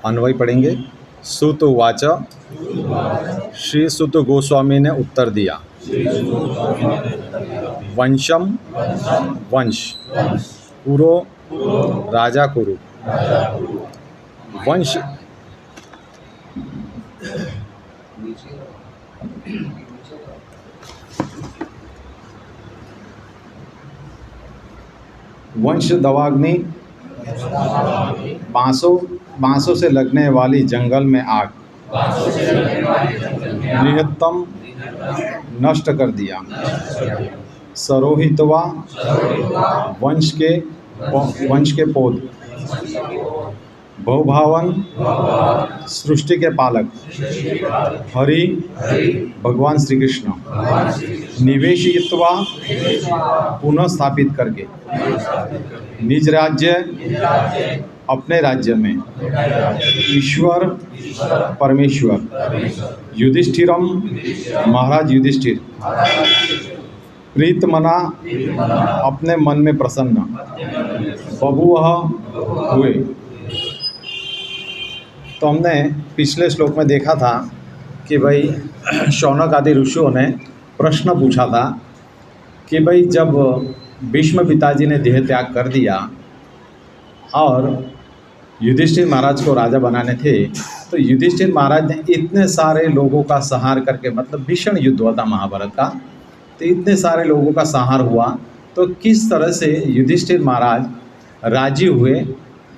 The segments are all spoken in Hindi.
अन्वय पढ़ेंगे। सुत उवाच, श्री सुत गोस्वामी ने उत्तर दिया, वंशम वंश, कुरो राजा कुरु। वंश वंश दवाग्नि, बांसों से लगने वाली जंगल में आग, निहत्तम नष्ट कर दिया। सरोहितवा, वंश के पौध। बहुभावन, सृष्टि के पालक। हरि, भगवान श्री कृष्ण। निवेशयित्वा, पुनः स्थापित करके। निज राज्य, अपने राज्य में। ईश्वर, परमेश्वर। युधिष्ठिरम, महाराज युधिष्ठिर। प्रीतमना, अपने मन में प्रसन्न। बभूवः, हुए। तो हमने पिछले श्लोक में देखा था कि भाई शौनक आदि ऋषियों ने प्रश्न पूछा था कि भाई जब भीष्म पिताजी ने देह त्याग कर दिया और युधिष्ठिर महाराज को राजा बनाने थे, तो युधिष्ठिर महाराज ने इतने सारे लोगों का संहार करके, मतलब भीषण युद्ध हुआ था महाभारत का, तो इतने सारे लोगों का संहार हुआ, तो किस तरह से युधिष्ठिर महाराज राजी हुए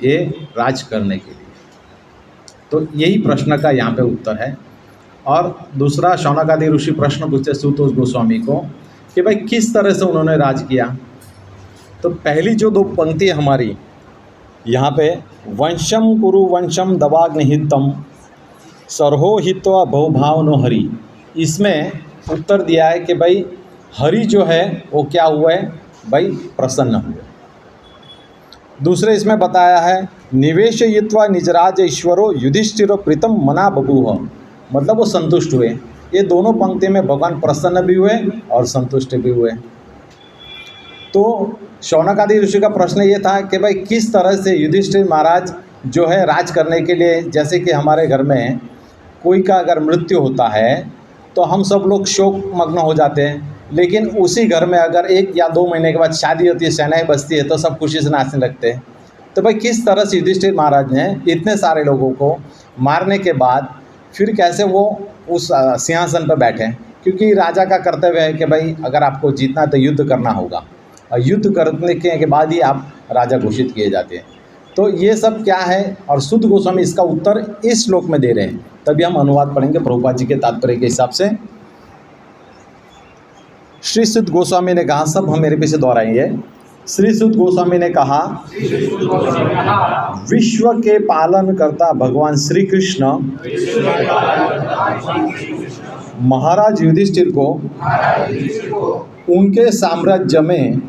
ये राज करने के लिए। तो यही प्रश्न का यहाँ पे उत्तर है। और दूसरा, शौनक आदि ऋषि प्रश्न पूछते सुत गोस्वामी को कि भाई किस तरह से उन्होंने राज किया। तो पहली जो दो पंक्ति हमारी यहाँ पे, वंशम कुरु वंशम दवाग्निहितम सरहो हित्वा बहुभाव नो हरि, इसमें उत्तर दिया है कि भाई हरि जो है वो क्या हुआ है भाई, प्रसन्न हुए। दूसरे इसमें बताया है, निवेशयित्वा निजराज ईश्वरो युधिष्ठिरो प्रीतम मना बभूव, मतलब वो संतुष्ट हुए। ये दोनों पंक्ति में भगवान प्रसन्न भी हुए और संतुष्ट भी हुए। तो शौनक आदि ऋषि का प्रश्न ये था कि भाई किस तरह से युधिष्ठिर महाराज जो है राज करने के लिए, जैसे कि हमारे घर में कोई का अगर मृत्यु होता है तो हम सब लोग शोक मग्न हो जाते हैं, लेकिन उसी घर में अगर 1 या 2 महीने के बाद शादी होती है, शहनाई बजती है, तो सब खुशी से नाचने लगते हैं। तो भाई किस तरह से युधिष्ठिर महाराज ने इतने सारे लोगों को मारने के बाद फिर कैसे वो उस सिंहासन पर बैठे, क्योंकि राजा का कर्तव्य है कि भाई अगर आपको जीतना तो युद्ध करना होगा, और युद्ध करने के बाद ही आप राजा घोषित किए जाते हैं। तो ये सब क्या है, और सुत गोस्वामी इसका उत्तर इस श्लोक में दे रहे हैं। तभी हम अनुवाद पढ़ेंगे प्रभुपाद जी के तात्पर्य के हिसाब से। श्री सुत गोस्वामी ने कहा, सब हम मेरे पीछे दोहराएंगे। श्री सुत गोस्वामी ने कहा, विश्व के पालन करता भगवान श्री कृष्ण महाराज युधिष्ठिर को उनके साम्राज्य में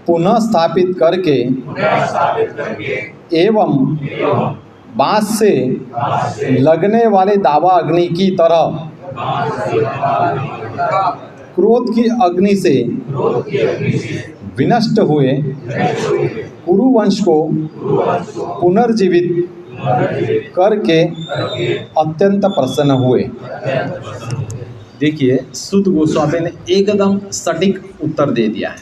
पुनः स्थापित करके एवं बांस से लगने वाले दावा अग्नि की तरह क्रोध की अग्नि से विनष्ट हुए कुरुवंश को पुनर्जीवित करके अत्यंत प्रसन्न हुए। देखिए सुत गोस्वामी ने एकदम सटीक उत्तर दे दिया है।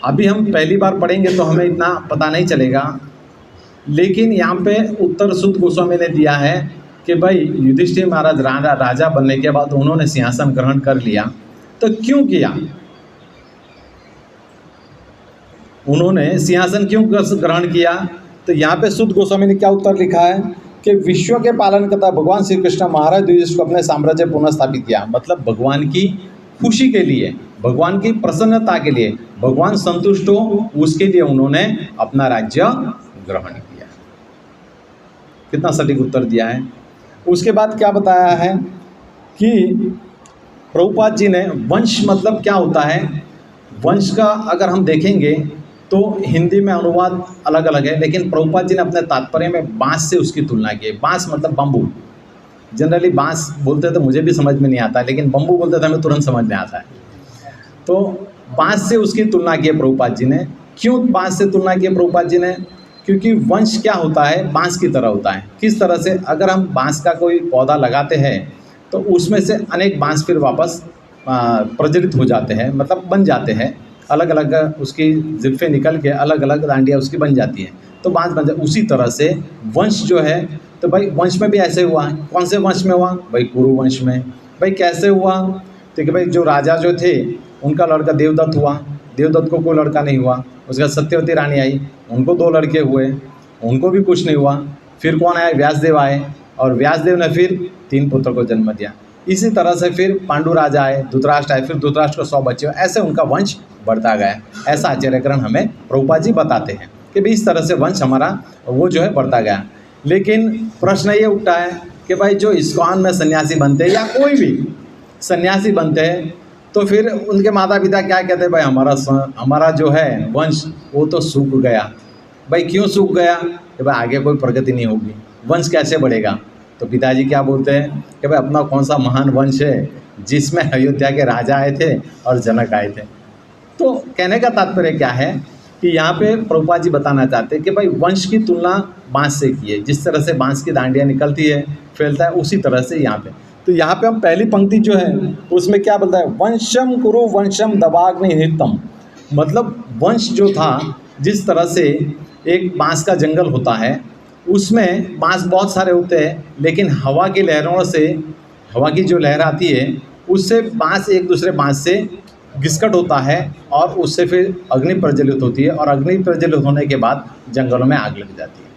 अभी हम पहली बार पढ़ेंगे तो हमें इतना पता नहीं चलेगा, लेकिन यहाँ पे उत्तर सुत गोस्वामी ने दिया है कि भाई युधिष्ठिर महाराज राजा बनने के बाद उन्होंने सिंहासन ग्रहण कर लिया, तो क्यों किया, उन्होंने सिंहासन क्यों ग्रहण किया। तो यहाँ पे सुत गोस्वामी ने क्या उत्तर लिखा है कि विश्व के पालन करता भगवान श्री कृष्ण महाराज युधिष्ठिर को अपने साम्राज्य पुनः स्थापित किया, मतलब भगवान की खुशी के लिए, भगवान की प्रसन्नता के लिए, भगवान संतुष्ट हो उसके लिए उन्होंने अपना राज्य ग्रहण किया। कितना सटीक उत्तर दिया है। उसके बाद क्या बताया है कि प्रभुपाद जी ने, वंश मतलब क्या होता है, वंश का अगर हम देखेंगे तो हिंदी में अनुवाद अलग अलग है, लेकिन प्रभुपाद जी ने अपने तात्पर्य में बांस से उसकी तुलना की है। बांस मतलब बम्बू, जनरली बांस बोलते तो मुझे भी समझ में नहीं आता, लेकिन बम्बू बोलते तो हमें तुरंत समझ में आता है। तो बांस से उसकी तुलना की है प्रभुपाद जी ने। क्यों बांस से तुलना की है प्रभुपाद जी ने, क्योंकि वंश क्या होता है, बांस की तरह होता है। किस तरह से, अगर हम बांस का कोई पौधा लगाते हैं तो उसमें से अनेक बांस फिर वापस प्रज्वलित हो जाते हैं, मतलब बन जाते हैं, अलग अलग उसकी जिल्फे निकल के अलग अलग डांडियाँ उसकी बन जाती हैं, तो बांस बन जाए। उसी तरह से वंश जो है, तो भाई वंश में भी ऐसे हुआ है। कौन से वंश में हुआ? भाई कुरु वंश में। भाई कैसे हुआ? तो कि भाई जो राजा जो थे उनका लड़का देवदत्त हुआ, देवदत्त को कोई लड़का नहीं हुआ। उसके बाद सत्यवती रानी आई, उनको 2 लड़के हुए, उनको भी कुछ नहीं हुआ। फिर कौन आए? व्यासदेव आए, और व्यासदेव ने फिर 3 पुत्र को जन्म दिया। इसी तरह से फिर पांडु राजा आए, धृतराष्ट्र आए, फिर धृतराष्ट्र को 100 बच्चे हुए, ऐसे उनका वंश बढ़ता गया। ऐसा आचार्यकरण हमें प्रभुपाद जी बताते हैं कि भाई इस तरह से वंश हमारा वो जो है बढ़ता गया। लेकिन प्रश्न ये उठता है कि भाई जो इस्कॉन में सन्यासी बनते हैं या कोई भी सन्यासी बनते हैं, तो फिर उनके माता पिता क्या कहते हैं? भाई हमारा जो है वंश वो तो सूख गया। भाई क्यों सूख गया? कि भाई आगे कोई प्रगति नहीं होगी, वंश कैसे बढ़ेगा? तो पिताजी क्या बोलते हैं कि भाई अपना कौन सा महान वंश है जिसमें अयोध्या के राजा आए थे और जनक आए थे। तो कहने का तात्पर्य क्या है कि यहाँ पे प्रभुपाद जी बताना चाहते हैं कि भाई वंश की तुलना बांस से की है। जिस तरह से बांस की डांडियाँ निकलती है, फैलता है, उसी तरह से यहाँ पे। तो यहाँ पे हम पहली पंक्ति जो है उसमें क्या बोलता है? वंशम कुरु वंशम दवाग्नि नित्यम। मतलब वंश जो था, जिस तरह से एक बांस का जंगल होता है, उसमें बांस बहुत सारे होते हैं, लेकिन हवा की लहरों से, हवा की जो लहर आती है उससे बांस एक दूसरे बांस से घिसकट होता है, और उससे फिर अग्नि प्रज्वलित होती है, और अग्नि प्रज्वलित होने के बाद जंगलों में आग लग जाती है।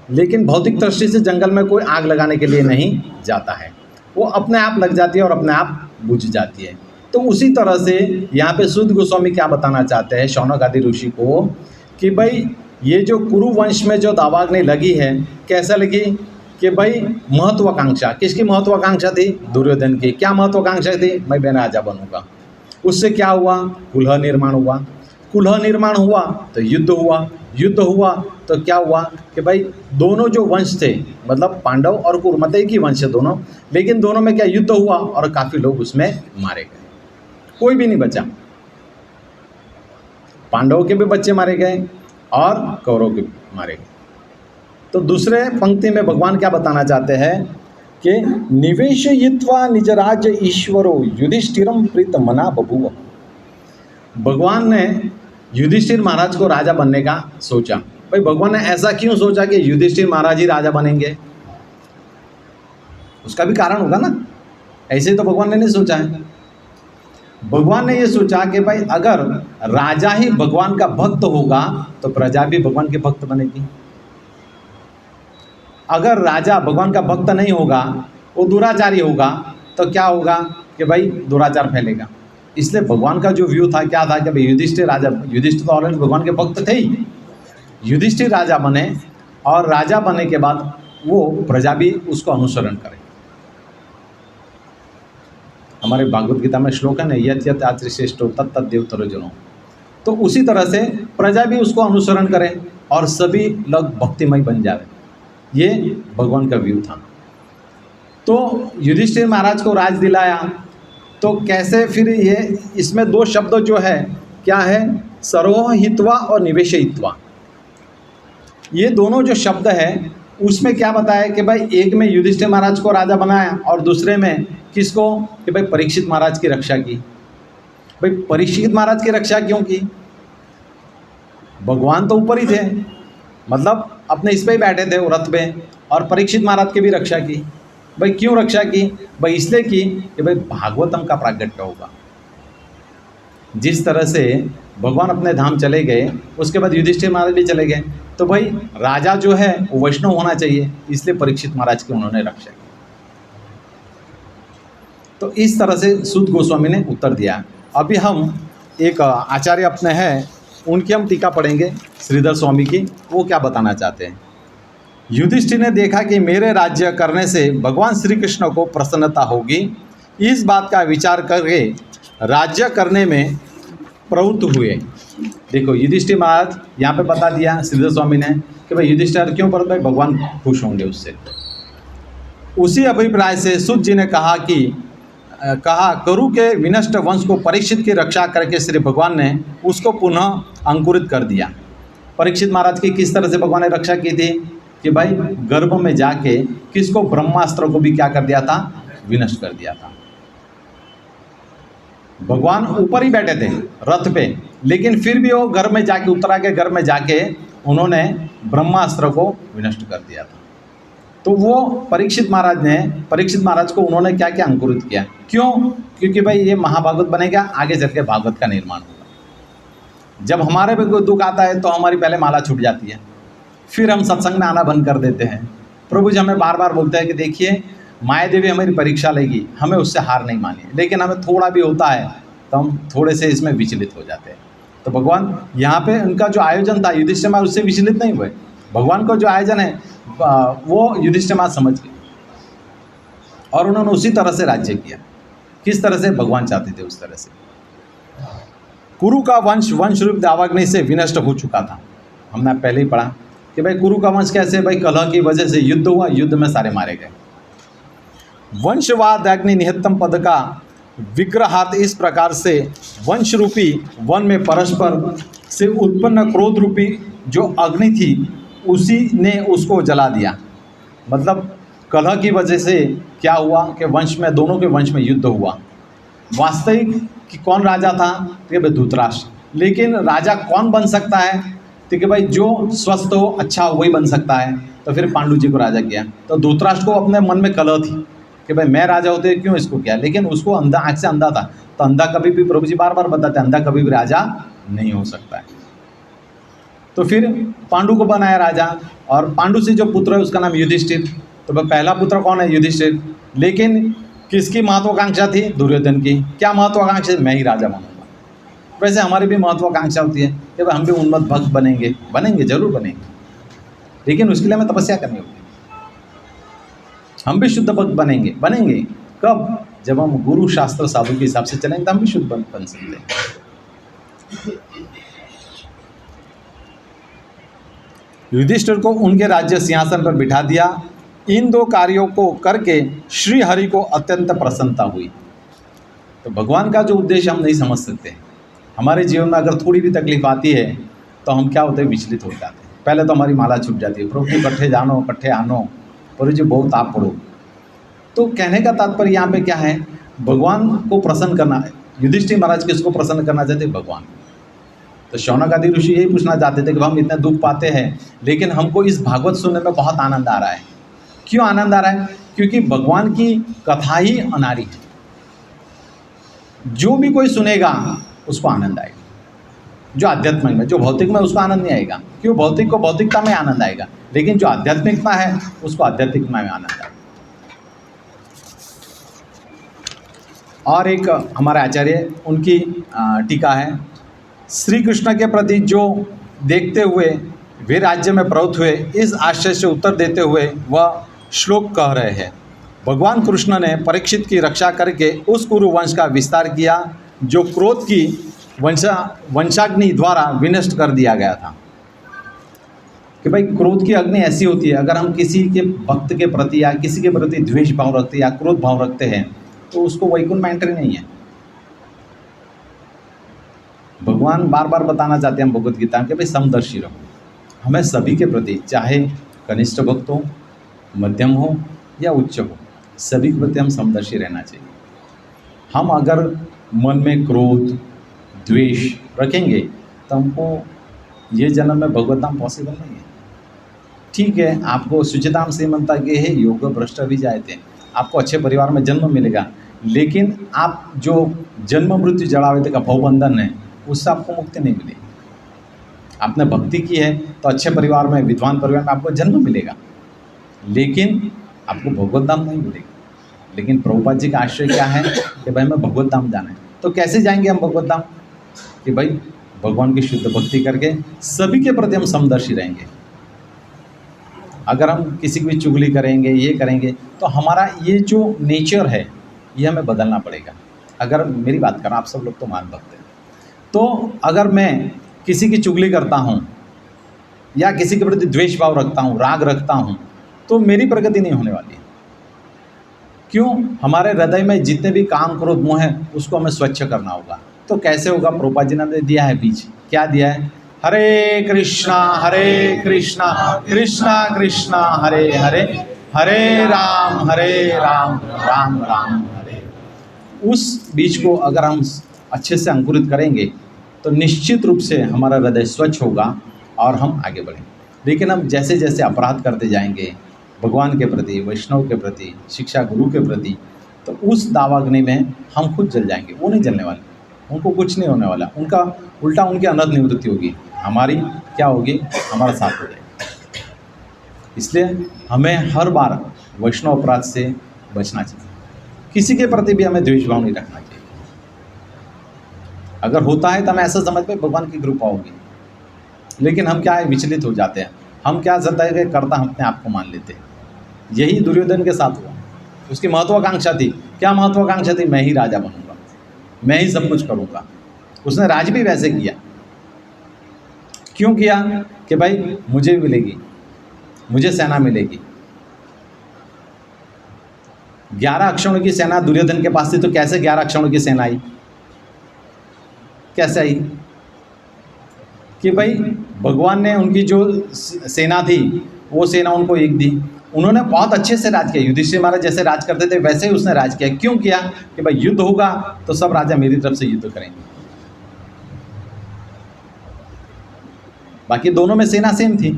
लेकिन भौतिक दृष्टि से जंगल में कोई आग लगाने के लिए नहीं जाता है, वो अपने आप लग जाती है और अपने आप बुझ जाती है। तो उसी तरह से यहाँ पे सूत गोस्वामी क्या बताना चाहते हैं शौनक आदि ऋषि को कि भाई ये जो कुरु वंश में जो दावाग्नि लगी है, कैसे लगी? कि भाई महत्वाकांक्षा। किसकी महत्वाकांक्षा थी? दुर्योधन की। क्या महत्वाकांक्षा थी? मैं राजा बनूंगा। उससे क्या हुआ? कुलह निर्माण हुआ। कुलह निर्माण हुआ तो युद्ध हुआ। युद्ध हुआ तो क्या हुआ कि भाई दोनों जो वंश थे, मतलब पांडव और कुरु, मतलब एक ही वंश है दोनों, लेकिन दोनों में क्या युद्ध हुआ और काफ़ी लोग उसमें मारे गए, कोई भी नहीं बचा। पांडवों के भी बच्चे मारे गए और कौरवों के भी मारे गए। तो दूसरे पंक्ति में भगवान क्या बताना चाहते हैं कि निवेशयित्वा निज राज्य ईश्वरो युधिष्ठिरम प्रीत मना बभूव। भगवान ने युधिष्ठिर महाराज को राजा बनने का सोचा। भाई भगवान ने ऐसा क्यों सोचा कि युधिष्ठिर महाराज ही राजा बनेंगे? उसका भी कारण होगा ना, ऐसे तो भगवान ने नहीं सोचा है। भगवान ने ये सोचा कि भाई अगर राजा ही भगवान का भक्त होगा तो प्रजा भी भगवान के भक्त बनेगी। अगर राजा भगवान का भक्त नहीं होगा, वो दुराचारी होगा, तो क्या होगा कि भाई दुराचार फैलेगा। इसलिए भगवान का जो व्यू था क्या था कि भाई युधिष्ठिर राजा, युधिष्ठिर तो ऑलरेडी भगवान के भक्त थे ही, युधिष्ठिर राजा बने, और राजा बनने के बाद वो प्रजा भी उसको अनुसरण करे। हमारे भागवत गीता में श्लोक है ना, यत यत आत्रिश्रेष्ठो तत् तत् देवतरो जनो। तो उसी तरह से प्रजा भी उसको अनुसरण करे और सभी लोग भक्तिमय बन जाए। ये भगवान का व्यू था। तो युधिष्ठिर महाराज को राज दिलाया, तो कैसे फिर ये इसमें 2 शब्द जो है क्या है? सरोहित्वा और निवेशयित्वा। ये दोनों जो शब्द है उसमें क्या बताया कि भाई एक में युधिष्ठिर महाराज को राजा बनाया और दूसरे में किसको? कि भाई परीक्षित महाराज की रक्षा की। भाई परीक्षित महाराज की रक्षा क्यों की? भगवान तो ऊपर ही थे, मतलब अपने इस पे ही बैठे थे रथ पे, और परीक्षित महाराज की भी रक्षा की। भाई क्यों रक्षा की? भाई इसलिए की कि भाई भागवतम का प्रागट्य होगा। जिस तरह से भगवान अपने धाम चले गए, उसके बाद युधिष्ठिर महाराज भी चले गए, तो भाई राजा जो है वो वैष्णव होना चाहिए, इसलिए परीक्षित महाराज की उन्होंने रक्षा की। तो इस तरह से सूत गोस्वामी ने उत्तर दिया। अभी हम एक आचार्य अपने हैं, उनकी हम टीका पढ़ेंगे, श्रीधर स्वामी की। वो क्या बताना चाहते हैं? युधिष्ठिर ने देखा कि मेरे राज्य करने से भगवान श्री कृष्ण को प्रसन्नता होगी, इस बात का विचार करके राज्य करने में प्रवृत्त हुए। देखो युधिष्ठिर महाराज यहाँ पे बता दिया श्रीधर स्वामी ने कि भाई युधिष्ठिर क्यों पर? भाई भगवान खुश होंगे उससे। उसी अभिप्राय से सूत जी ने कहा करु के विनष्ट वंश को परीक्षित की रक्षा करके श्री भगवान ने उसको पुनः अंकुरित कर दिया। परीक्षित महाराज की किस तरह से भगवान ने रक्षा की थी कि भाई गर्भ में जाके किसको, ब्रह्मास्त्र को भी क्या कर दिया था, विनष्ट कर दिया था। भगवान ऊपर ही बैठे थे रथ पे, लेकिन फिर भी वो घर में जाके, उत्तरा के घर में जाके उन्होंने ब्रह्मास्त्र को विनष्ट कर दिया था। तो वो परीक्षित महाराज को उन्होंने क्या क्या अंकुरित किया, क्यों? क्योंकि भाई ये महाभागवत बनेगा, आगे चल के भागवत का निर्माण होगा। जब हमारे पे कोई दुख आता है तो हमारी पहले माला छूट जाती है, फिर हम सत्संग में आना बंद कर देते हैं। प्रभु जी हमें बार बार बोलते हैं कि देखिए माया देवी हमारी परीक्षा लेगी, हमें उससे हार नहीं मानी, लेकिन हमें थोड़ा भी होता है तो हम थोड़े से इसमें विचलित हो जाते हैं। तो भगवान यहाँ पे उनका जो आयोजन था, युधिष्ठिर महाराज उससे विचलित नहीं हुए। भगवान का जो आयोजन है वो युधिष्ठिर महाराज समझ गए और उन्होंने उसी तरह से राज्य किया, किस तरह से भगवान चाहते थे उस तरह से। कुरु का वंश रूप दावाग्नि से विनष्ट हो चुका था। हमने पहले ही पढ़ा कि भाई कुरु का वंश कैसे, भाई कलह की वजह से युद्ध हुआ, युद्ध में सारे मारे गए। वंशवाद अग्नि निहत्तम पद का विग्रहार्थ इस प्रकार से वंश रूपी वन में परस्पर से उत्पन्न क्रोध रूपी जो अग्नि थी उसी ने उसको जला दिया। मतलब कलह की वजह से क्या हुआ कि वंश में, दोनों के वंश में युद्ध हुआ। वास्तविक कि कौन राजा था, तो भाई धृतराष्ट्र। लेकिन राजा कौन बन सकता है, तो कि भाई जो स्वस्थ हो, अच्छा हो, वही बन सकता है। तो फिर पांडु जी को राजा किया। तो धृतराष्ट्र को अपने मन में कलह थी कि भाई मैं राजा होते क्यों इसको किया, लेकिन उसको अंधा, आँख से अंधा था। तो अंधा कभी भी, प्रभु जी बार बार बताते हैं, अंधा कभी भी राजा नहीं हो सकता है। तो फिर पांडु को बनाया राजा, और पांडु से जो पुत्र है उसका नाम युधिष्ठिर। तो वह पहला पुत्र कौन है, युधिष्ठिर। लेकिन किसकी महत्वाकांक्षा थी, दुर्योधन की। क्या महत्वाकांक्षा, मैं ही राजा बनूंगा। वैसे हमारी भी महत्वाकांक्षा होती है कि भाई हम भी उन्मत्त भक्त बनेंगे, जरूर बनेंगे, लेकिन उसके लिए हमें तपस्या करनी होगी। हम भी शुद्ध भक्त बनेंगे कब, जब हम गुरु शास्त्र साधु के हिसाब से चलेंगे तो हम भी शुद्ध भक्त बन सकते हैं। युधिष्ठिर को उनके राज्य सिंहासन पर बिठा दिया। इन दो कार्यों को करके श्री हरि को अत्यंत प्रसन्नता हुई। तो भगवान का जो उद्देश्य हम नहीं समझ सकते। हमारे जीवन में अगर थोड़ी भी तकलीफ आती है तो हम क्या होते हैं, विचलित हो जाते हैं। पहले तो हमारी माला छूट जाती है, प्रभु जी कट्ठे जानो कट्ठे आनो, प्रभु जी बहुत आप पढ़ो। तो कहने का तात्पर्य यहाँ पे क्या है, भगवान को प्रसन्न करना है। युधिष्ठिर महाराज किसको प्रसन्न करना चाहते, भगवान। तो शौनक आदि ऋषि यही पूछना चाहते थे कि हम इतना दुख पाते हैं, लेकिन हमको इस भागवत सुनने में बहुत आनंद आ रहा है। क्यों आनंद आ रहा है, क्योंकि भगवान की कथा ही अनारी है। जो भी कोई सुनेगा उसको आनंद आएगा। जो आध्यात्मिक में, जो भौतिक में, उसको आनंद नहीं आएगा। क्यों, भौतिक को भौतिकता में आनंद आएगा, लेकिन जो आध्यात्मिकता है उसको आध्यात्मिकता में आनंद आएगा। और एक हमारे आचार्य, उनकी टीका है, श्री कृष्ण के प्रति जो देखते हुए वे राज्य में प्रवृत्त हुए, इस आशय से उत्तर देते हुए वह श्लोक कह रहे हैं। भगवान कृष्ण ने परीक्षित की रक्षा करके उस कुरु वंश का विस्तार किया जो क्रोध की वंशाग्नि द्वारा विनष्ट कर दिया गया था। कि भाई क्रोध की अग्नि ऐसी होती है, अगर हम किसी के भक्त के प्रति या किसी के प्रति द्वेष भाव रखते हैं या क्रोध भाव रखते हैं तो उसको वैकुंठ में एंट्री नहीं है। भगवान बार बार बताना चाहते हैं भगवद गीता के, भाई समदर्शी रहो। हमें सभी के प्रति, चाहे कनिष्ठ भक्त हो, मध्यम हो या उच्च हो, सभी के प्रति हम समदर्शी रहना चाहिए। हम अगर मन में क्रोध द्वेष रखेंगे तो हमको ये जन्म में भगवत धाम पॉसिबल नहीं है। ठीक है, आपको सुचिताम श्रीमंता के है योग भ्रष्ट भी जाए थे, आपको अच्छे परिवार में जन्म मिलेगा, लेकिन आप जो जन्म मृत्यु जड़ावे का भवबंधन है उससे आपको मुक्ति नहीं मिलेगी। आपने भक्ति की है तो अच्छे परिवार में, विद्वान परिवार में आपको जन्म मिलेगा, लेकिन आपको भगवत धाम नहीं मिलेगा। लेकिन प्रभुपाद जी का आश्रय क्या है कि भाई हमें भगवत धाम जाना है। तो कैसे जाएंगे हम भगवत धाम, कि भाई भगवान की शुद्ध भक्ति करके सभी के प्रति हम समदर्शी रहेंगे। अगर हम किसी की भी चुगली करेंगे, ये करेंगे, तो हमारा ये जो नेचर है ये हमें बदलना पड़ेगा। अगर मेरी बात करें, आप सब लोग तो मान भक्त हैं, तो अगर मैं किसी की चुगली करता हूँ या किसी के प्रति द्वेष भाव रखता हूँ, राग रखता हूँ, तो मेरी प्रगति नहीं होने वाली है। क्यों, हमारे हृदय में जितने भी काम क्रोध मोह है उसको हमें स्वच्छ करना होगा। तो कैसे होगा, प्रभुपाद जी ने दिया है बीज। क्या दिया है हरे कृष्णा कृष्णा कृष्णा हरे हरे, हरे राम राम राम हरे। उस बीज को अगर हम अच्छे से अंकुरित करेंगे तो निश्चित रूप से हमारा हृदय स्वच्छ होगा और हम आगे बढ़ेंगे। लेकिन हम जैसे जैसे अपराध करते जाएंगे भगवान के प्रति, वैष्णव के प्रति, शिक्षा गुरु के प्रति, तो उस दावाग्नि में हम खुद जल जाएंगे। वो नहीं जलने वाले, उनको कुछ नहीं होने वाला, उनका उल्टा उनकी अनर्थ निवृत्ति होगी, हमारी क्या होगी, हमारा साथ हो जाएगा। इसलिए हमें हर बार वैष्णव अपराध से बचना चाहिए। किसी के प्रति भी हमें द्वेष भाव नहीं रखना चाहिए। अगर होता है तो हमें ऐसा समझ में भगवान की कृपा होगी, लेकिन हम क्या है, विचलित हो जाते हैं। हम क्या करता है कि करता हम अपने आप को मान लेते हैं। यही दुर्योधन के साथ हुआ। उसकी महत्वाकांक्षा थी, क्या महत्वाकांक्षा थी, मैं ही राजा बनूंगा, मैं ही सब कुछ करूंगा। उसने राज भी वैसे किया। क्यों किया? कि भाई मुझे मिलेगी, मुझे सेना मिलेगी। 11 अक्षौहिणी की सेना दुर्योधन के पास थी, तो कैसे 11 अक्षौहिणी की सेना आई? कैसे आई? कि भाई भगवान ने उनकी जो सेना थी वो सेना उनको एक दी। उन्होंने बहुत अच्छे से राज किया। युधिष्ठिर महाराज जैसे राज करते थे वैसे ही उसने राज किया। क्यों किया? कि भाई युद्ध होगा तो सब राजा मेरी तरफ से युद्ध करेंगे। बाकी दोनों में सेना सेम थी,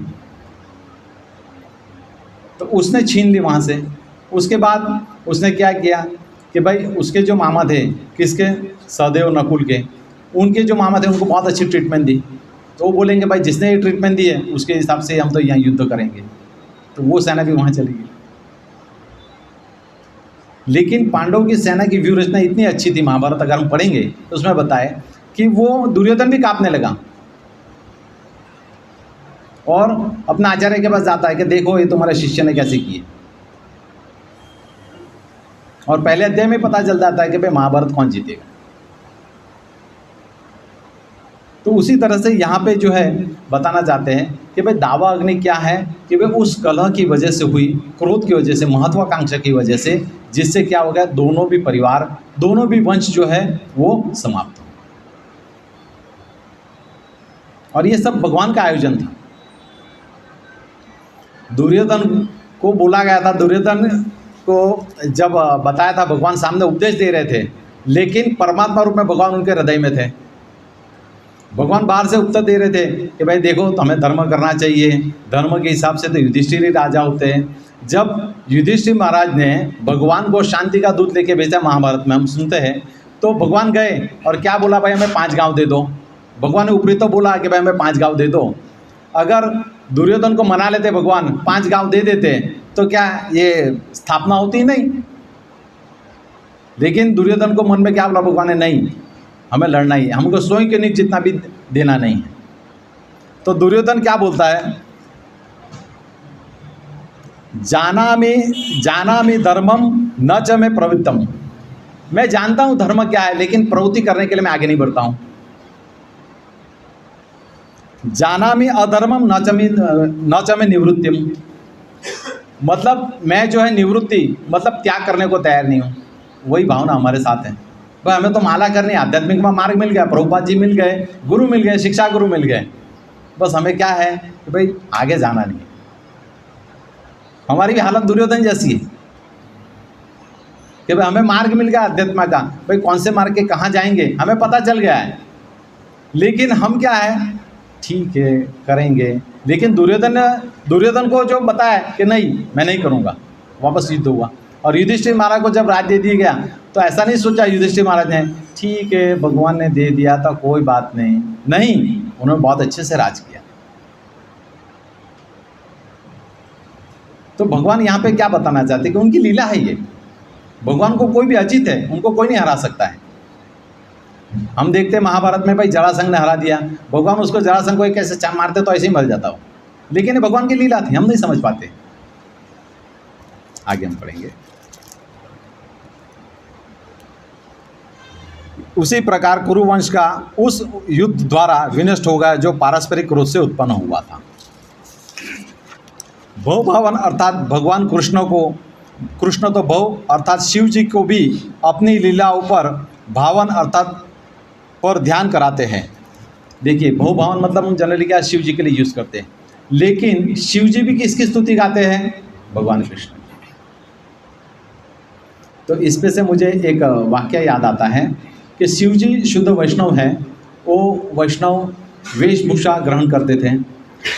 तो उसने छीन ली वहाँ से। उसके बाद उसने क्या किया कि भाई उसके जो मामा थे, किसके, सहदेव नकुल के, उनके जो मामा थे उनको बहुत अच्छी ट्रीटमेंट दी। तो वो बोलेंगे भाई जिसने ये ट्रीटमेंट दी है उसके हिसाब से हम तो यहाँ युद्ध करेंगे। तो वो सेना भी वहाँ चली गई। लेकिन पांडवों की सेना की व्यूह रचना इतनी अच्छी थी, महाभारत अगर हम पढ़ेंगे तो उसमें बताए कि वो दुर्योधन भी कांपने लगा और अपना आचार्य के पास जाता है कि देखो ये तुम्हारे शिष्य ने कैसे किए। और पहले अध्याय में पता चल जाता है कि भाई महाभारत कौन जीतेगा। तो उसी तरह से यहाँ पे जो है बताना चाहते हैं कि भाई दावा अग्नि क्या है, कि भाई उस कलह की वजह से हुई, क्रोध की वजह से, महत्वाकांक्षा की वजह से, जिससे क्या हो गया, दोनों भी परिवार, दोनों भी वंश जो है वो समाप्त हो। और ये सब भगवान का आयोजन था। दुर्योधन को बोला गया था, दुर्योधन को जब बताया था, भगवान सामने उपदेश दे रहे थे, लेकिन परमात्मा रूप में भगवान उनके हृदय में थे। भगवान बाहर से उत्तर दे रहे थे कि भाई देखो तो हमें धर्म करना चाहिए, धर्म के हिसाब से तो युधिष्ठिर ही राजा होते हैं। जब युधिष्ठिर महाराज ने भगवान को शांति का दूत लेके भेजा, महाभारत में हम सुनते हैं, तो भगवान गए और क्या बोला, भाई हमें 5 गांव दे दो। भगवान ने ऊपरी तो बोला कि भाई हमें 5 गांव दे दो। अगर दुर्योधन को मना लेते भगवान, 5 गांव दे देते, तो क्या ये स्थापना होती? नहीं। लेकिन दुर्योधन को मन में क्या बोला भगवान ने, नहीं हमें लड़ना ही है, हमको स्वयं के नीचे जितना भी देना नहीं है। तो दुर्योधन क्या बोलता है, जानामि धर्मम न च में प्रवृत्तम। मैं जानता हूं धर्म क्या है, लेकिन प्रवृत्ति करने के लिए मैं आगे नहीं बढ़ता हूं। जानामि अधर्मम न च में निवृत्तिम, मतलब मैं जो है निवृत्ति मतलब त्याग करने को तैयार नहीं हूं। वही भावना हमारे साथ है। भाई हमें तो माला करनी, आध्यात्मिक मार्ग मिल गया, प्रभुपाद जी मिल गए, गुरु मिल गए, शिक्षा गुरु मिल गए, बस हमें क्या है कि भाई आगे जाना नहीं है। हमारी भी हालत दुर्योधन जैसी है कि भाई हमें मार्ग मिल गया अध्यात्म का, भाई कौन से मार्ग के कहाँ जाएंगे हमें पता चल गया है, लेकिन हम क्या है, ठीक है करेंगे। लेकिन दुर्योधन को जो बताया कि नहीं मैं नहीं करूँगा, वापस युद्ध हुआ। और युधिष्ठिर महाराज को जब राज्य दे दिया गया तो ऐसा नहीं सोचा युधिष्ठिर महाराज ने, ठीक है भगवान ने दे दिया था कोई बात नहीं, नहीं, उन्होंने बहुत अच्छे से राज किया। तो भगवान यहाँ पे क्या बताना चाहते हैं कि उनकी लीला है ये। भगवान को कोई भी अजीत है, उनको कोई नहीं हरा सकता है। हम देखते हैं महाभारत में भाई जरासंध ने हरा दिया, भगवान उसको जरासंध को कैसे चार मारते तो ऐसे ही मर जाता हो, लेकिन ये भगवान की लीला थी, हम नहीं समझ पाते। आगे हम पढ़ेंगे। उसी प्रकार कुरुवंश का उस युद्ध द्वारा विनष्ट हो गया जो पारस्परिक क्रोध से उत्पन्न हुआ था। भव भावन अर्थात भगवान कृष्ण तो भव अर्थात शिव जी को भी अपनी लीलाओं पर भावन अर्थात पर ध्यान कराते हैं। देखिए बहुभावन मतलब हम जनरली क्या शिव जी के लिए यूज़ करते हैं, लेकिन शिव जी भी किसकी स्तुति गाते हैं? भगवान कृष्ण। तो इस पे से मुझे एक वाक्य याद आता है कि शिव जी शुद्ध वैष्णव हैं, वो वैष्णव वेशभूषा ग्रहण करते थे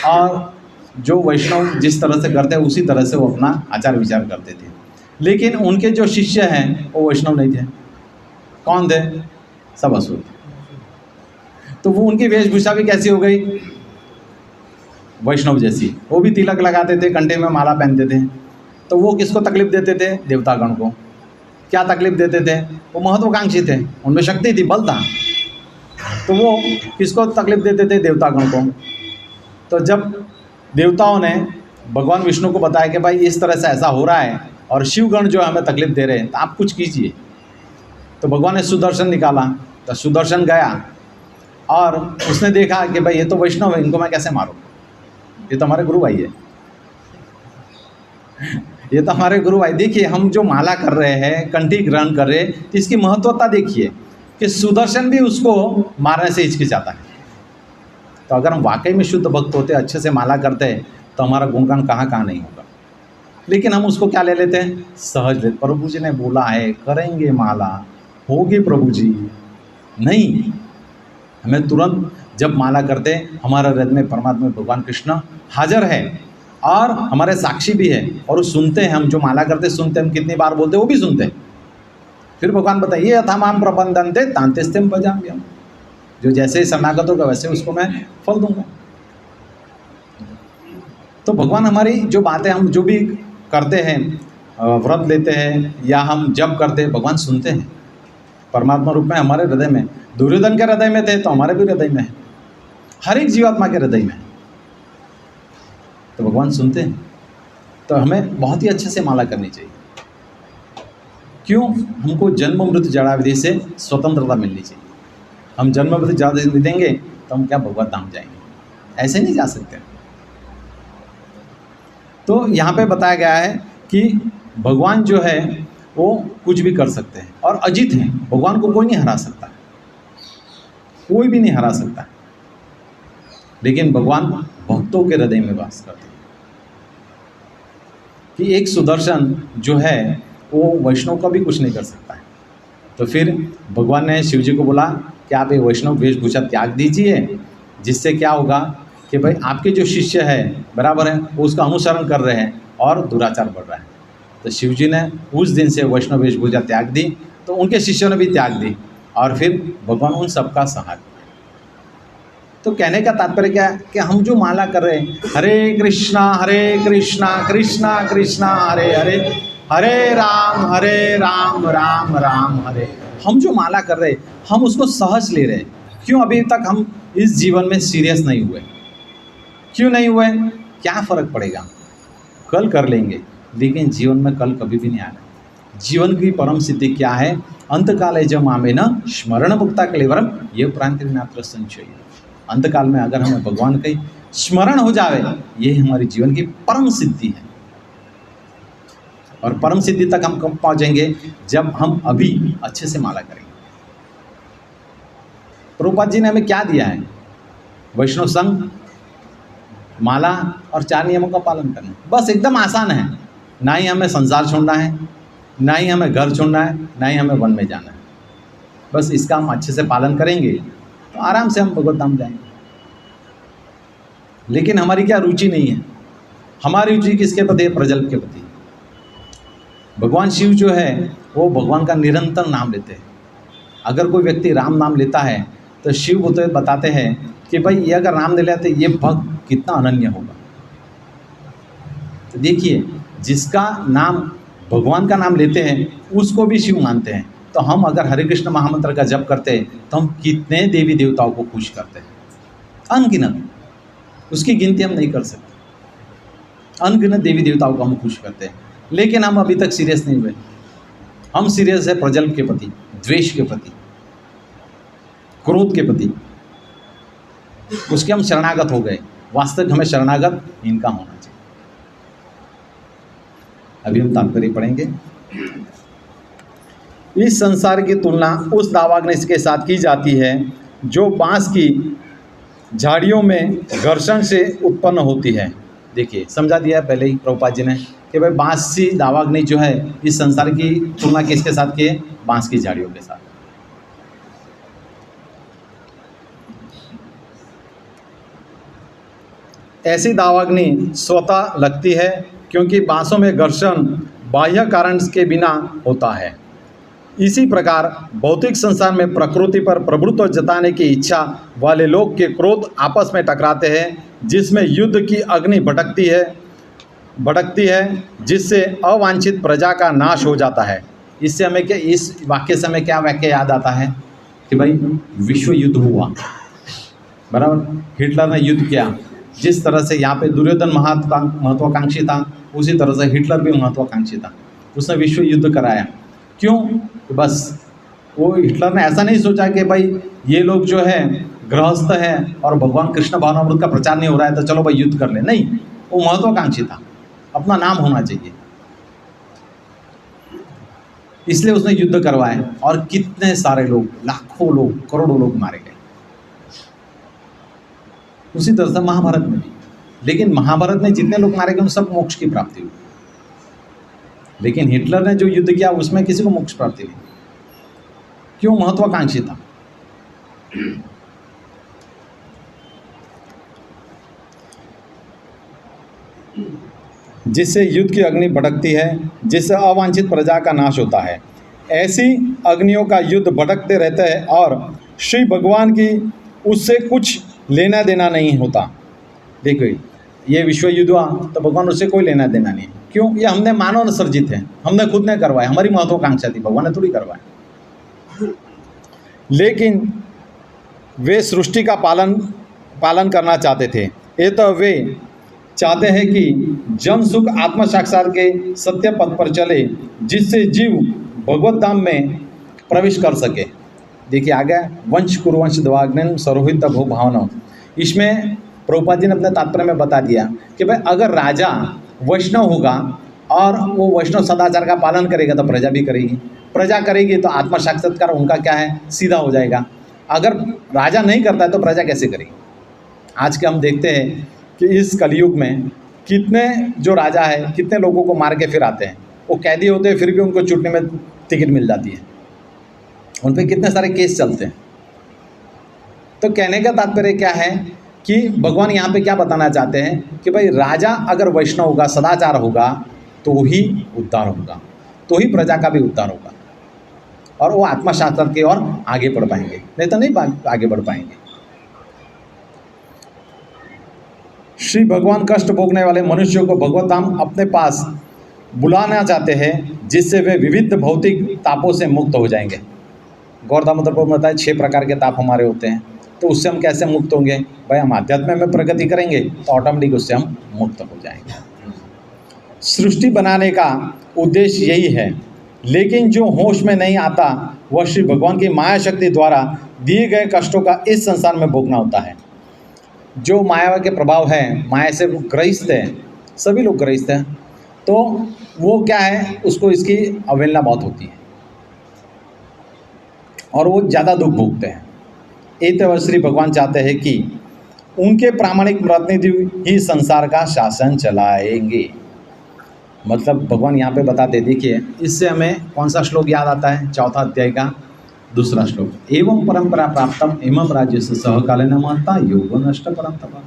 और जो वैष्णव जिस तरह से करते हैं उसी तरह से वो अपना आचार विचार करते थे, लेकिन उनके जो शिष्य हैं वो वैष्णव नहीं थे। कौन थे? सब असुर थे। तो वो उनकी वेशभूषा भी कैसी हो गई? वैष्णव जैसी। वो भी तिलक लगाते थे, कंठे में माला पहनते थे। तो वो किसको तकलीफ देते थे? देवतागण को। क्या तकलीफ देते थे? वो महत्वाकांक्षी थे, उनमें शक्ति थी, बल था, तो वो किसको तकलीफ देते थे? देवतागण को। तो जब देवताओं ने भगवान विष्णु को बताया कि भाई इस तरह से ऐसा हो रहा है और शिवगण जो हमें तकलीफ दे रहे हैं, तो आप कुछ कीजिए। तो भगवान ने सुदर्शन निकाला, तो सुदर्शन गया और उसने देखा कि भाई ये तो वैष्णव है, इनको मैं कैसे मारूं? ये तो हमारे गुरु भाई है, ये तो हमारे गुरु भाई। देखिए हम जो माला कर रहे हैं, कंठी ग्रहण कर रहे हैं, तो इसकी महत्वता देखिए कि सुदर्शन भी उसको मारने से हिचकिचाता है। तो अगर हम वाकई में शुद्ध भक्त होते, अच्छे से माला करते हैं, तो हमारा गुणगान कहाँ कहाँ नहीं होगा। लेकिन हम उसको क्या ले लेते हैं? सहज लेते। प्रभु जी ने बोला है करेंगे माला, होगी प्रभु जी। नहीं, हमें तुरंत जब माला करते हैं, हमारा हृदय में परमात्मा भगवान कृष्ण हाजिर है और हमारे साक्षी भी है, और वो सुनते हैं। हम जो माला करते सुनते हैं, हम कितनी बार बोलते हैं वो भी सुनते हैं। फिर भगवान बताइए अथामाम प्रबंधनते तांतेस्तेम भजाम्यहम्, जो जैसे ही शरणागत होगा वैसे उसको मैं फल दूंगा। तो भगवान हमारी जो बातें हम जो भी करते हैं, व्रत लेते हैं या हम जप करते हैं, भगवान सुनते हैं परमात्मा रूप में हमारे हृदय में। दुर्योधन के हृदय में थे तो हमारे भी हृदय में है, हर एक जीवात्मा के हृदय में, तो भगवान सुनते हैं। तो हमें बहुत ही अच्छे से माला करनी चाहिए। क्यों? हमको जन्म मृत्यु जड़ा विधि से स्वतंत्रता मिलनी चाहिए। हम जन्म मृत्यु जड़ा विधि देंगे तो हम क्या भगवत धाम जाएंगे? ऐसे नहीं जा सकते। तो यहाँ पे बताया गया है कि भगवान जो है वो कुछ भी कर सकते हैं और अजीत हैं। भगवान को कोई नहीं हरा सकता, कोई भी नहीं हरा सकता, लेकिन भगवान भक्तों के हृदय में वास करते हैं। कि एक सुदर्शन जो है वो वैष्णव का भी कुछ नहीं कर सकता है। तो फिर भगवान ने शिव जी को बोला कि आप ये वैष्णव वेशभूषा त्याग दीजिए, जिससे क्या होगा कि भाई आपके जो शिष्य है बराबर है वो उसका अनुसरण कर रहे हैं और दुराचार बढ़ रहा है। तो शिव जी ने उस दिन से वैष्णव वेशभूषा त्याग दी, तो उनके शिष्यों ने भी त्याग दी और फिर भगवान उन सबका सहारा। तो कहने का तात्पर्य क्या है कि हम जो माला कर रहे हैं, हरे कृष्णा कृष्णा कृष्णा हरे हरे, हरे राम राम राम हरे, हम जो माला कर रहे हैं हम उसको सहज ले रहे हैं। क्यों? अभी तक हम इस जीवन में सीरियस नहीं हुए। क्यों नहीं हुए? क्या फ़र्क पड़ेगा, कल कर लेंगे, लेकिन जीवन में कल कभी भी नहीं आना। जीवन की परम सिद्धि क्या है? अंतकाले ज मामेन स्मरण मुक्ता कलेवरम ये प्रांति मात्र संचय। अंतकाल में अगर हमें भगवान का स्मरण हो जावे, ये हमारी जीवन की परम सिद्धि है। और परम सिद्धि तक हम कब पहुँचेंगे? जब हम अभी अच्छे से माला करेंगे। प्रभुपाद जी ने हमें क्या दिया है? वैष्णव संघ, माला और 4 नियमों का पालन करना। बस एकदम आसान है। ना ही हमें संसार छोड़ना है, ना ही हमें घर छोड़ना है, ना ही हमें वन में जाना है। बस इसका हम अच्छे से पालन करेंगे तो आराम से हम भगवत धाम जाएंगे। लेकिन हमारी क्या रुचि नहीं है? हमारी रुचि किसके प्रति है? प्रजल्प के प्रति। भगवान शिव जो है वो भगवान का निरंतर नाम लेते हैं। अगर कोई व्यक्ति राम नाम लेता है तो शिव होते बताते हैं कि भाई ये अगर नाम ले लेते ये भक्त कितना अनन्य होगा। तो देखिए, जिसका नाम भगवान का नाम लेते हैं उसको भी शिव मानते हैं। तो हम अगर हरे कृष्ण महामंत्र का जप करते हैं तो हम कितने देवी देवताओं को खुश करते हैं, अनगिनत, उसकी गिनती हम नहीं कर सकते। अनगिनत देवी देवताओं को हम खुश करते हैं, लेकिन हम अभी तक सीरियस नहीं हुए। हम सीरियस है प्रजल्प के प्रति, द्वेष के प्रति, क्रोध के प्रति, उसके हम शरणागत हो गए। वास्तविक हमें शरणागत इनका होना चाहिए। अभी हम तात्पर्य पढ़ेंगे। इस संसार की तुलना उस दावाग्नि के साथ की जाती है जो बांस की झाड़ियों में घर्षण से उत्पन्न होती है। देखिए समझा दिया है पहले ही प्रभुपाद जी ने कि भाई बांस सी दावाग्नि जो है इस संसार की तुलना किसके साथ की है? बांस की झाड़ियों के साथ। ऐसी दावाग्नि स्वतः लगती है क्योंकि बांसों में घर्षण बाह्य कारण के बिना होता है। इसी प्रकार भौतिक संसार में प्रकृति पर प्रभुत्व जताने की इच्छा वाले लोग के क्रोध आपस में टकराते हैं, जिसमें युद्ध की अग्नि भड़कती है, जिससे अवांछित प्रजा का नाश हो जाता है। इससे हमें क्या, इस वाक्य से हमें क्या वाक्य याद आता है कि भाई विश्व युद्ध हुआ, बराबर। हिटलर ने युद्ध किया। जिस तरह से यहाँ पे दुर्योधन महत्वाकांक्षी था, उसी तरह से हिटलर भी महत्वाकांक्षी था। उसने विश्व युद्ध कराया। क्यों? तो बस वो हिटलर ने ऐसा नहीं सोचा कि भाई ये लोग जो है गृहस्थ हैं और भगवान कृष्ण भावनामृत का प्रचार नहीं हो रहा है तो चलो भाई युद्ध कर ले। नहीं, वो महत्वाकांक्षी था, अपना नाम होना चाहिए, इसलिए उसने युद्ध करवाए। और कितने सारे लोग, लाखों लोग, करोड़ों लोग मारे गए। उसी तरह से महाभारत में भी, लेकिन महाभारत में जितने लोग मारे गए उन सब मोक्ष की प्राप्ति हुई, लेकिन हिटलर ने जो युद्ध किया उसमें किसी को मोक्ष प्राप्ति नहीं। क्यों? महत्वाकांक्षी था। जिससे युद्ध की अग्नि भड़कती है, जिससे अवांछित प्रजा का नाश होता है। ऐसी अग्नियों का युद्ध भड़कते रहता है और श्री भगवान की उससे कुछ लेना देना नहीं होता। देखो ये विश्व युद्ध हुआ तो भगवान उससे कोई लेना देना नहीं है। क्यों? ये हमने मानव सर्जित है, हमने खुद ने करवाए, हमारी महत्वाकांक्षा थी, भगवान ने थोड़ी करवाए। लेकिन वे सृष्टि का पालन करना चाहते थे। ये तो वे चाहते हैं कि जन सुख आत्म साक्षात के सत्य पथ पर चले, जिससे जीव भगवत धाम में प्रवेश कर सके। देखिए आगे, वंश कुरुवंश द्वाग्न सरोहित भो भावना। इसमें प्रभुपाद जी ने अपने तात्पर्य में बता दिया कि भाई अगर राजा वैष्णव होगा और वो वैष्णव सदाचार का पालन करेगा तो प्रजा भी करेगी, प्रजा करेगी तो आत्म साक्षात्कार उनका क्या है, सीधा हो जाएगा। अगर राजा नहीं करता है तो प्रजा कैसे करेगी? आज के हम देखते हैं कि इस कलयुग में कितने जो राजा है कितने लोगों को मार के फिर आते हैं, वो कैदी होते हैं फिर भी उनको छूटने में टिकट मिल जाती है, उन पर कितने सारे केस चलते हैं। तो कहने का तात्पर्य क्या है कि भगवान यहाँ पे क्या बताना चाहते हैं कि भाई राजा अगर वैष्णव होगा, सदाचार होगा तो ही उद्धार होगा, तो ही प्रजा का भी उद्धार होगा और वो आत्मा शास्त्र की ओर आगे बढ़ पाएंगे, नहीं तो नहीं आगे बढ़ पाएंगे। श्री भगवान कष्ट भोगने वाले मनुष्यों को भगवत धाम अपने पास बुलाना चाहते हैं, जिससे वे विविध भौतिक तापों से मुक्त हो जाएंगे। गौरदामोदर को बताया 6 प्रकार के ताप हमारे होते हैं, तो उससे हम कैसे मुक्त होंगे? भाई हम आध्यात्म में प्रगति करेंगे तो ऑटोमेटिक उससे हम मुक्त हो जाएंगे। सृष्टि बनाने का उद्देश्य यही है, लेकिन जो होश में नहीं आता वह श्री भगवान की माया शक्ति द्वारा दिए गए कष्टों का इस संसार में भोगना होता है। जो माया के प्रभाव है, माया से ग्रहित हैं, सभी लोग ग्रहित हैं, तो वो क्या है, उसको इसकी अवहेलना बहुत होती है और वो ज़्यादा दुख भोगते हैं। एक श्री भगवान चाहते हैं कि उनके प्रामाणिक प्रतिनिधि ही संसार का शासन चलाएंगे। मतलब भगवान यहाँ पे बताते, देखिए इससे हमें कौन सा श्लोक याद आता है? 4 अध्याय का 2 श्लोक, एवं परंपरा प्राप्तम इमं राज्य से सहकालीन महत्ता योग नष्ट परम तप।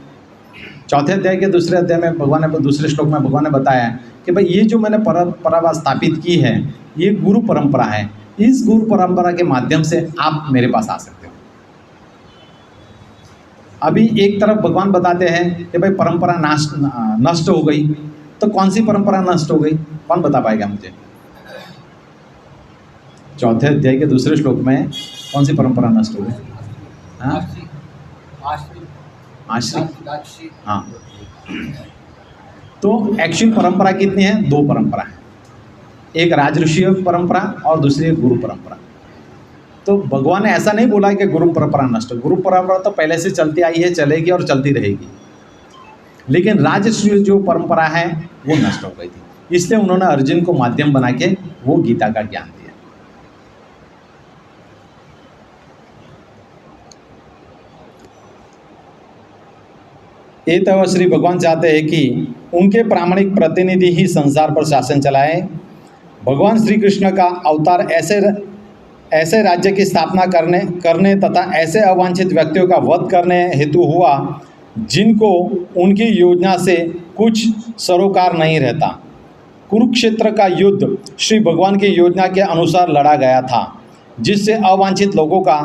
4 अध्याय के 2 अध्याय में भगवान ने 2 श्लोक में भगवान ने बताया कि भाई ये जो मैंने परंपरा स्थापित की है ये गुरु परंपरा है, इस गुरु परंपरा के माध्यम से आप मेरे पास आ सकते हो। अभी एक तरफ भगवान बताते हैं कि भाई परंपरा नष्ट हो गई, तो कौन सी परंपरा नष्ट हो गई? कौन बता पाएगा मुझे? 4 अध्याय के 2 श्लोक में कौन सी परंपरा नष्ट हो गई? हाँ, आश्रित। हाँ, तो एक्चुअल परंपरा कितनी है? 2 परंपरा है, एक राजऋषि परंपरा और दूसरी गुरु परंपरा। तो भगवान ने ऐसा नहीं बोला कि गुरु परंपरा नष्ट। गुरु परंपरा तो पहले से चलती आई है, चलेगी और चलती रहेगी, लेकिन राजऋषि जो परंपरा है वो नष्ट हो गई थी, इसलिए उन्होंने अर्जुन को माध्यम बना के वो गीता का ज्ञान दिया। ये तो श्री भगवान चाहते हैं कि उनके प्रामाणिक प्रतिनिधि ही संसार पर शासन चलाएं। भगवान श्री कृष्ण का अवतार ऐसे राज्य की स्थापना करने तथा ऐसे अवांछित व्यक्तियों का वध करने हेतु हुआ जिनको उनकी योजना से कुछ सरोकार नहीं रहता। कुरुक्षेत्र का युद्ध श्री भगवान की योजना के अनुसार लड़ा गया था, जिससे अवांछित लोगों का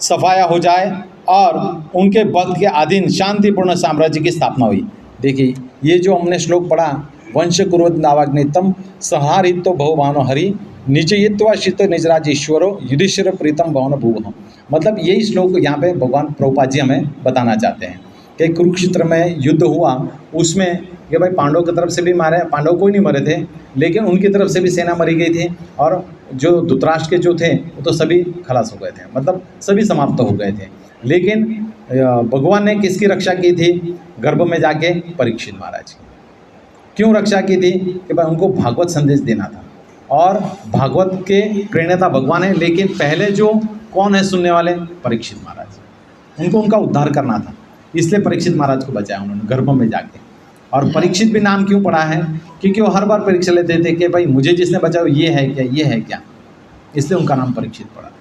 सफाया हो जाए और उनके भक्त के अधीन शांतिपूर्ण साम्राज्य की स्थापना हुई। देखिए, ये जो हमने श्लोक पढ़ा, वंश कुरुवत नावाग्नितम संहारितो बहुभानो हरि निजयित्वा शितो निजराज ईश्वरो युधिष्ठिर प्रीतम भवन भूव। मतलब यही श्लोक यहाँ पे भगवान प्रभुपाद जी हमें बताना चाहते हैं कि कुरुक्षेत्र में युद्ध हुआ, उसमें कि भाई पांडवों की तरफ से भी मारे, पांडव कोई नहीं मरे थे, लेकिन उनकी तरफ से भी सेना मरी गई थी, और जो धृतराष्ट्र के जो थे वो तो सभी खलास हो गए थे, मतलब सभी समाप्त हो गए थे। लेकिन भगवान ने किसकी रक्षा की थी? गर्भ में जाके परीक्षित महाराज की। क्यों रक्षा की थी? कि भाई उनको भागवत संदेश देना था, और भागवत के प्रेरणा भगवान है, लेकिन पहले जो कौन है सुनने वाले? परीक्षित महाराज। उनको उनका उद्धार करना था, इसलिए परीक्षित महाराज को बचाया उन्होंने गर्भ में जाके। और परीक्षित भी नाम क्यों पड़ा है? क्योंकि वो हर बार परीक्षा लेते थे कि भाई मुझे जिसने बचाया ये है क्या, ये है क्या, इसलिए उनका नाम परीक्षित पड़ा।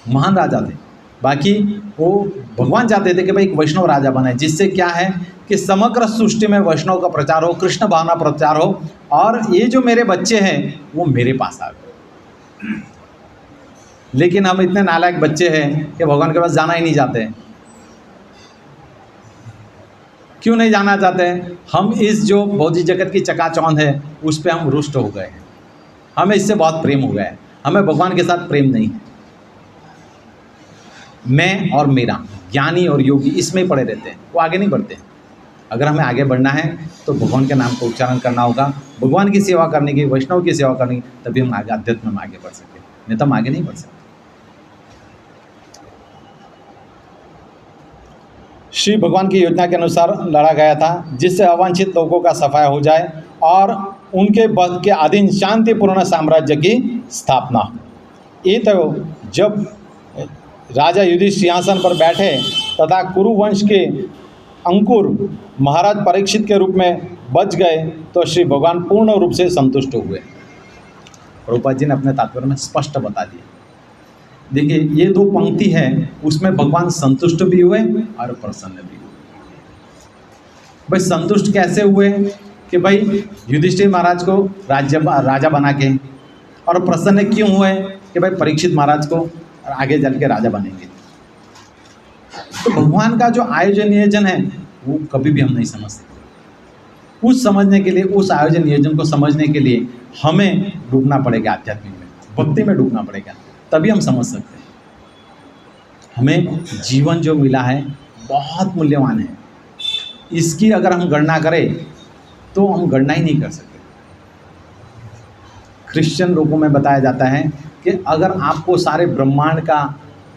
महान राजा थे। बाकी वो भगवान चाहते थे कि भाई एक वैष्णव राजा बने, जिससे क्या है कि समग्र सृष्टि में वैष्णव का प्रचार हो, कृष्ण भावना प्रचार हो, और ये जो मेरे बच्चे हैं वो मेरे पास आ गए। लेकिन हम इतने नालायक बच्चे हैं कि भगवान के पास जाना ही नहीं चाहते हैं। क्यों नहीं जाना चाहते हैं? हम इस जो भौतिक जगत की चकाचौंध है उस पर हम रुष्ट हो गए हैं, हमें इससे बहुत प्रेम हो गया है, हमें भगवान के साथ प्रेम नहीं है। मैं और मेरा, ज्ञानी और योगी, इसमें ही पड़े रहते हैं, वो आगे नहीं बढ़ते। अगर हमें आगे बढ़ना है तो भगवान के नाम का उच्चारण करना होगा, भगवान की सेवा करने की, वैष्णव की सेवा करनी, तभी हम आगे अध्यात्म में आगे बढ़ सकते, नहीं तो हम आगे नहीं बढ़ सकते। श्री भगवान की योजना के अनुसार लड़ा गया था, जिससे अवांछित लोगों का सफाया हो जाए और उनके वध के अधीन शांतिपूर्ण साम्राज्य की स्थापना। ये तो जब राजा युधिष्ठिर सिंहासन पर बैठे तथा कुरुवंश के अंकुर महाराज परीक्षित के रूप में बच गए, तो श्री भगवान पूर्ण रूप से संतुष्ट हुए। प्रभुपाद जी ने अपने तात्पर्य में स्पष्ट बता दिया। देखिए, ये दो पंक्ति है, उसमें भगवान संतुष्ट भी हुए और प्रसन्न भी हुए। भाई संतुष्ट कैसे हुए? कि भाई युधिष्ठिर महाराज को राजा बना के, और प्रसन्न क्यों हुए? कि भाई परीक्षित महाराज को आगे चल के राजा बनेंगे। तो भगवान का जो आयोजन नियोजन है वो कभी भी हम नहीं समझ सकते। उस समझने के लिए, उस आयोजन नियोजन को समझने के लिए हमें डूबना पड़ेगा, आध्यात्मिक में, भक्ति में डूबना पड़ेगा, तभी हम समझ सकते हैं। हमें जीवन जो मिला है बहुत मूल्यवान है, इसकी अगर हम गणना करें तो हम गणना ही नहीं कर सकते। क्रिश्चियन लोगों में बताया जाता है कि अगर आपको सारे ब्रह्मांड का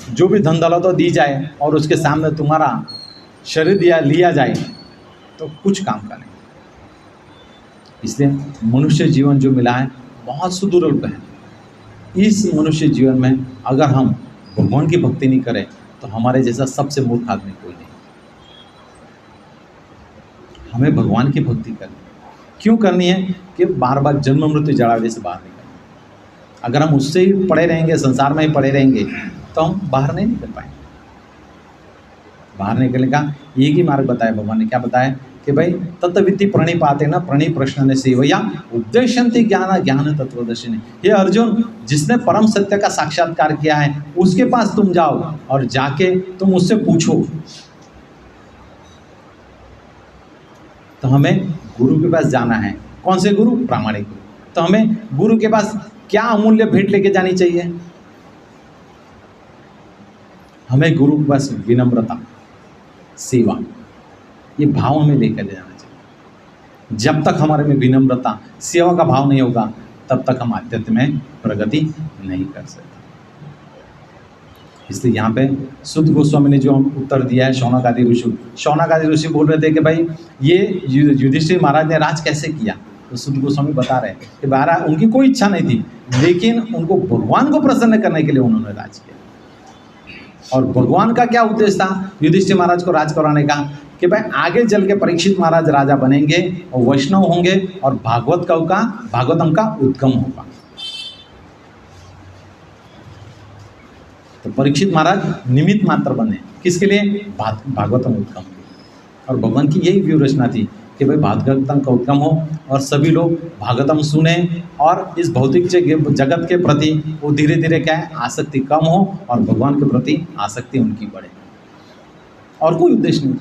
जो भी धन दौलत तो दी जाए और उसके सामने तुम्हारा शरीर लिया जाए तो कुछ काम का नहीं। इसलिए मनुष्य जीवन जो मिला है बहुत सुदुर्लभ है। इस मनुष्य जीवन में अगर हम भगवान की भक्ति नहीं करें तो हमारे जैसा सबसे मूर्ख आदमी कोई नहीं। हमें भगवान की भक्ति करनी। क्यों करनी है? कि बार बार जन्म मृत्यु जड़ावे से बाहर निकलना। अगर हम उससे ही पड़े रहेंगे, संसार में ही पड़े रहेंगे, तो हम बाहर नहीं निकल पाएंगे। बाहर निकलने का एक ही मार्ग बताया भगवान ने। क्या बताया? कि भाई तत्विति प्रणिपाते न प्रणि प्रश्न ने सेवया उद्देश्यंति ज्ञान ज्ञान तत्वदर्शिनी। ये अर्जुन, जिसने परम सत्य का साक्षात्कार किया है उसके पास तुम जाओ और जाके तुम उससे पूछो। तो हमें गुरु के पास जाना है। कौन से गुरु? प्रामाणिक गुरु। तो हमें गुरु के पास क्या अमूल्य भेंट लेके जानी चाहिए? हमें गुरु के पास विनम्रता, सेवा, ये भाव हमें लेकर जाना चाहिए। जब तक हमारे में विनम्रता, सेवा का भाव नहीं होगा तब तक हम आध्यात्म में प्रगति नहीं कर सकते। इसलिए यहाँ पे सुध गोस्वामी ने जो उत्तर दिया है शौनक आदि ऋषि बोल रहे थे कि भाई ये युधिष्ठिर महाराज ने राज कैसे किया। तो सुध गोस्वामी बता रहे हैं कि महाराज उनकी कोई इच्छा नहीं थी, लेकिन उनको भगवान को प्रसन्न करने के लिए उन्होंने राज किया। और भगवान का क्या उद्देश्य था युधिष्ठिर महाराज को राज कराने का? कि भाई आगे चल के परीक्षित महाराज राजा बनेंगे और वैष्णव होंगे और भागवतम का उद्गम होगा। तो परीक्षित महाराज निमित्त मात्र बने, किसके लिए? भागवतम उद्गम के। और भगवान की यही व्यू रचना थी कि भाई भागवतम का उद्गम हो और सभी लोग भागवतम सुने और इस भौतिक जगत के प्रति वो धीरे धीरे क्या है, आसक्ति कम हो और भगवान के प्रति आसक्ति उनकी बढ़े, और कोई उद्देश्य नहीं।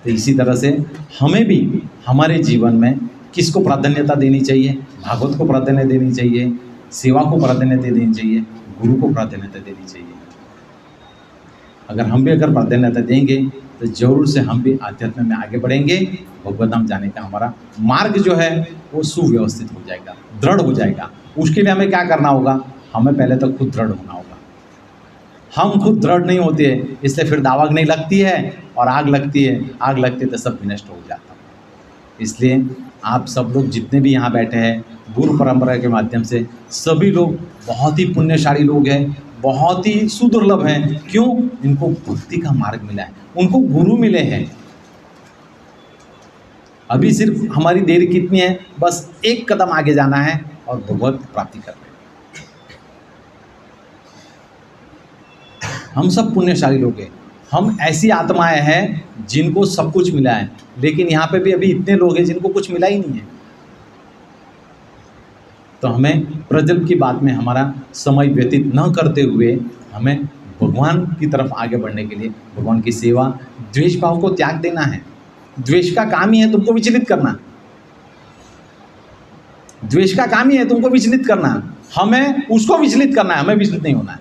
तो इसी तरह से हमें भी हमारे जीवन में किसको प्राधान्यता देनी चाहिए? भागवत को प्राधान्य देनी चाहिए, सेवा को प्राधान्यता देनी चाहिए, गुरु को प्राधान्यता देनी चाहिए। अगर प्राधान्यता देंगे तो जरूर से हम भी आध्यात्म में आगे बढ़ेंगे। भगवत धाम जाने का हमारा मार्ग जो है वो सुव्यवस्थित हो जाएगा, दृढ़ हो जाएगा। उसके लिए हमें क्या करना होगा? हमें पहले तो खुद दृढ़ होना होगा। हम खुद दृढ़ नहीं होते हैं, इसलिए फिर दावाग नहीं लगती है और आग लगती है। आग लगती है तो सब विनष्ट हो जाता है। इसलिए आप सब लोग जितने भी यहाँ बैठे हैं, गुरु परंपरा के माध्यम से सभी लोग बहुत ही पुण्यशाली लोग हैं, बहुत ही सुदुर्लभ हैं। क्यों? इनको भक्ति का मार्ग मिला है, उनको गुरु मिले हैं। अभी सिर्फ हमारी देरी कितनी है? बस एक कदम आगे जाना है और भगवत प्राप्ति करना है। हम सब पुण्यशाली लोग हैं, हम ऐसी आत्माएं हैं जिनको सब कुछ मिला है, लेकिन यहाँ पे भी अभी इतने लोग हैं जिनको कुछ मिला ही नहीं है। तो हमें प्रजल की बात में हमारा समय व्यतीत न करते हुए हमें भगवान की तरफ आगे बढ़ने के लिए भगवान की सेवा, द्वेष भाव को त्याग देना है। द्वेष का काम ही है तुमको विचलित करना, द्वेष का काम ही है तुमको विचलित करना। हमें उसको विचलित करना है, हमें विचलित नहीं होना है।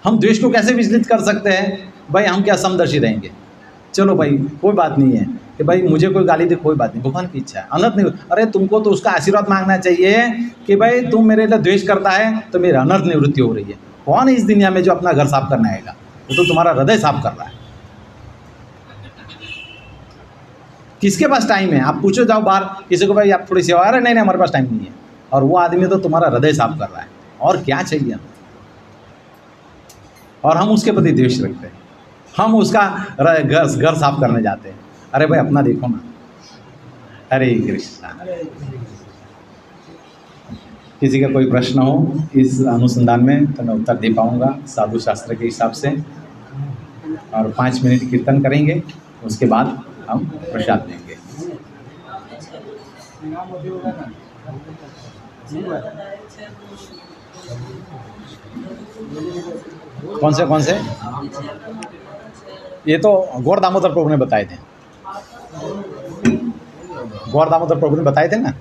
हम द्वेष को कैसे विचलित कर सकते हैं? भाई हम क्या समदर्शी रहेंगे? चलो भाई कोई बात नहीं है कि भाई मुझे कोई गाली दे, कोई बात नहीं, भगवान की इच्छा है, अनर्थ नहीं। अरे तुमको तो उसका आशीर्वाद मांगना चाहिए कि भाई तुम मेरे लिए द्वेष करता है तो मेरी अनर्थ निवृत्ति हो रही है। कौन है इस दुनिया में जो अपना घर साफ करना आएगा? वो तो तुम्हारा हृदय साफ कर रहा है। किसके पास टाइम है? आप पूछो जाओ बाहर किसी को, भाई आप थोड़ी सेवा, अरे नहीं हमारे पास टाइम नहीं है। और वो आदमी तो तुम्हारा हृदय साफ कर रहा है, और क्या चाहिए हमें? और हम उसके प्रति द्वेष रखते हैं, हम उसका घर साफ करने जाते हैं। अरे भाई अपना देखो ना। हरे कृष्णा। किसी का कोई प्रश्न हो इस अनुसंधान में तो मैं उत्तर दे पाऊंगा साधु शास्त्र के हिसाब से। और 5 मिनट कीर्तन करेंगे, उसके बाद हम प्रसाद देंगे। कौन से? ये तो गौर दामोदर प्रभु ने बताए थे, गौर दामोदर प्रभु ने बताए थे ना,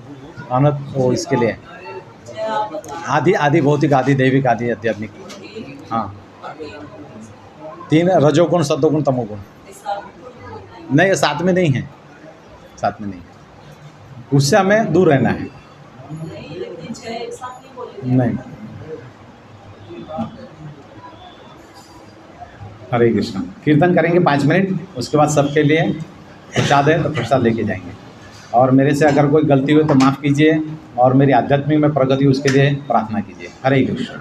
अनंत वो इसके लिए आदि भौतिक, आदि दैविक, आदि आध्यात्मिक। हाँ, 3 रजोगुण, सत्वगुण, तमोगुण। नहीं, साथ में नहीं है, साथ में नहीं है। उससे हमें दूर रहना है। नहीं। हरे कृष्ण। कीर्तन करेंगे 5 मिनट, उसके बाद सबके लिए प्रसाद है तो प्रसाद लेके जाएंगे। और मेरे से अगर कोई गलती हुई तो माफ़ कीजिए, और मेरी आध्यात्मिक में प्रगति उसके लिए प्रार्थना कीजिए। हरे कृष्ण।